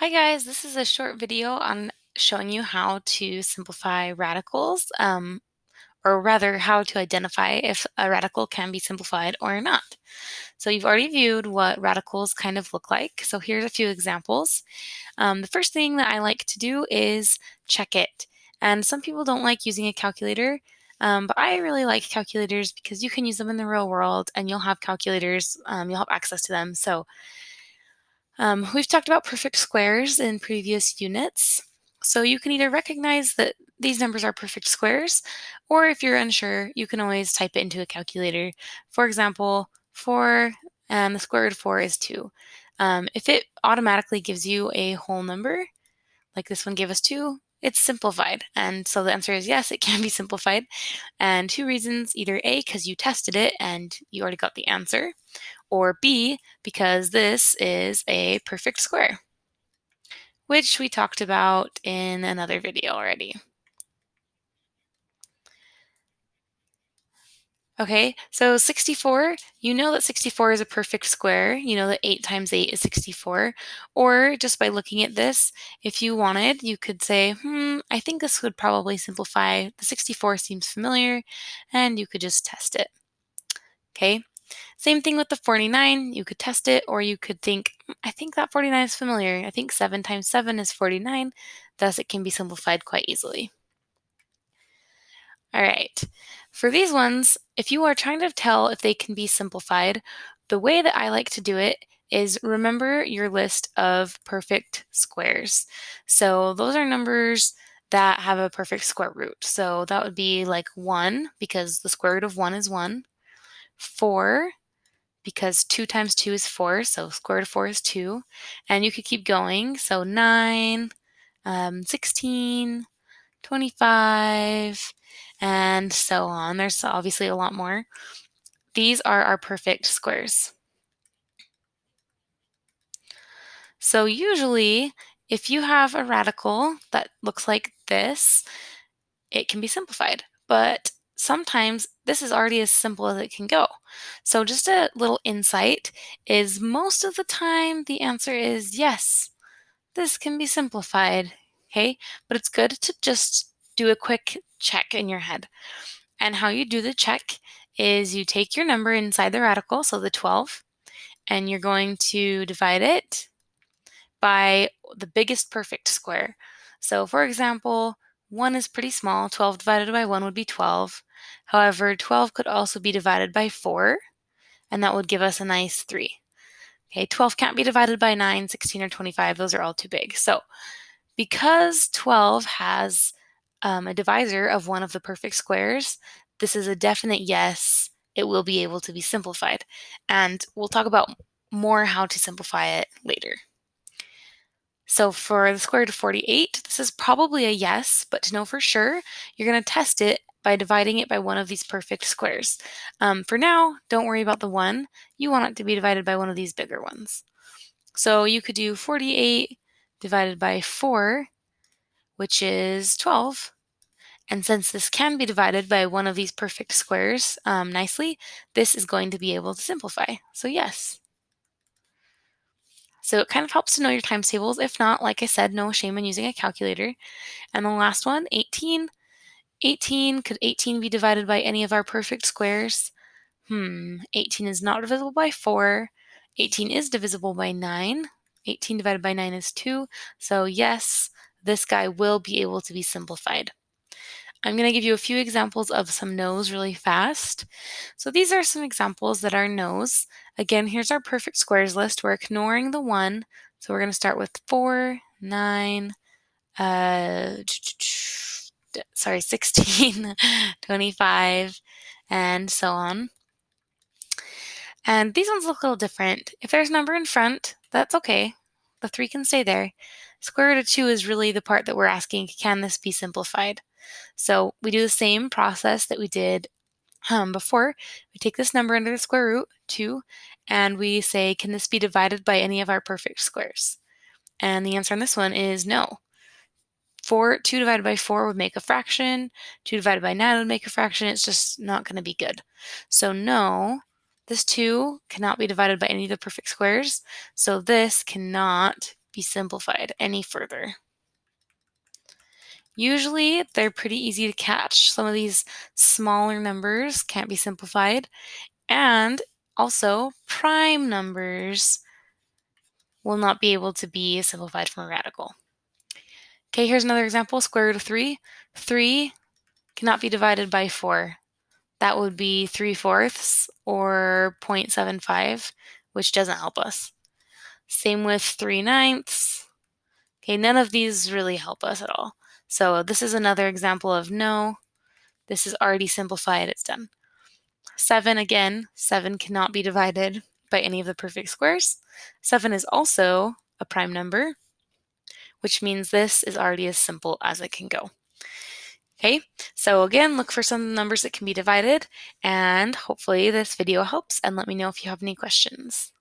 Hi guys, this is a short video on showing you how to simplify radicals, or rather how to identify if a radical can be simplified or not. So you've already viewed what radicals kind of look like. So here's a few examples. The first thing that I like to do is check it. And some people don't like using a calculator, but I really like calculators because you can use them in the real world and you'll have calculators, you'll have access to them. So we've talked about perfect squares in previous units, so you can either recognize that these numbers are perfect squares, or if you're unsure, you can always type it into a calculator. For example, 4 and the square root of 4 is 2. If it automatically gives you a whole number, like this one gave us 2, it's simplified. And so the answer is yes, it can be simplified. And two reasons, either A, because you tested it and you already got the answer, or B, because this is a perfect square, which we talked about in another video already. Okay, so 64, you know that 64 is a perfect square. You know that 8 times 8 is 64. Or just by looking at this, if you wanted, you could say, I think this would probably simplify. The 64 seems familiar, and you could just test it. Okay, same thing with the 49. You could test it, or you could think, I think that 49 is familiar. I think 7 times 7 is 49. Thus, it can be simplified quite easily. All right. For these ones, if you are trying to tell if they can be simplified, the way that I like to do it is remember your list of perfect squares. So those are numbers that have a perfect square root. So that would be like 1, because the square root of 1 is 1, 4, because 2 times 2 is 4, so square root of 4 is 2. And you could keep going. So 9, 16, 25, and so on. There's obviously a lot more. These are our perfect squares. So usually, if you have a radical that looks like this, it can be simplified. But sometimes this is already as simple as it can go. So just a little insight is most of the time the answer is yes, this can be simplified. Okay, but it's good to just do a quick check in your head. And how you do the check is you take your number inside the radical, so the 12, and you're going to divide it by the biggest perfect square. So for example, 1 is pretty small. 12 divided by 1 would be 12. However, 12 could also be divided by 4, and that would give us a nice 3. Okay, 12 can't be divided by 9, 16, or 25. Those are all too big. So because 12 has a divisor of one of the perfect squares, this is a definite yes, it will be able to be simplified. And we'll talk about more how to simplify it later. So for the square root of 48, this is probably a yes, but to know for sure, you're going to test it by dividing it by one of these perfect squares. For now, don't worry about the 1. You want it to be divided by one of these bigger ones. So you could do 48 divided by 4, which is 12. And since this can be divided by one of these perfect squares nicely, this is going to be able to simplify. So yes. So it kind of helps to know your times tables. If not, like I said, no shame in using a calculator. And the last one, 18. 18, could 18 be divided by any of our perfect squares? 18 is not divisible by 4. 18 is divisible by 9. 18 divided by 9 is 2. So yes, this guy will be able to be simplified. I'm going to give you a few examples of some no's really fast. So these are some examples that are no's. Again, here's our perfect squares list. We're ignoring the 1. So we're going to start with 4, 9, 16, 25, and so on. And these ones look a little different. If there's a number in front, that's okay. The 3 can stay there. Square root of 2 is really the part that we're asking, can this be simplified? So we do the same process that we did before. We take this number under the square root, 2, and we say, can this be divided by any of our perfect squares? And the answer on this one is no. 2 divided by 4 would make a fraction. 2 divided by 9 would make a fraction. It's just not going to be good. So no, this 2 cannot be divided by any of the perfect squares. So this cannot be simplified any further. Usually, they're pretty easy to catch. Some of these smaller numbers can't be simplified, and also prime numbers will not be able to be simplified from a radical. Okay, here's another example, square root of 3. 3 cannot be divided by 4. That would be 3/4 or 0.75, which doesn't help us. Same with 3/9. Okay, none of these really help us at all. So this is another example of no, this is already simplified, it's done. 7, again, 7 cannot be divided by any of the perfect squares. 7 is also a prime number, which means this is already as simple as it can go. Okay, so again, look for some numbers that can be divided, and hopefully this video helps, and let me know if you have any questions.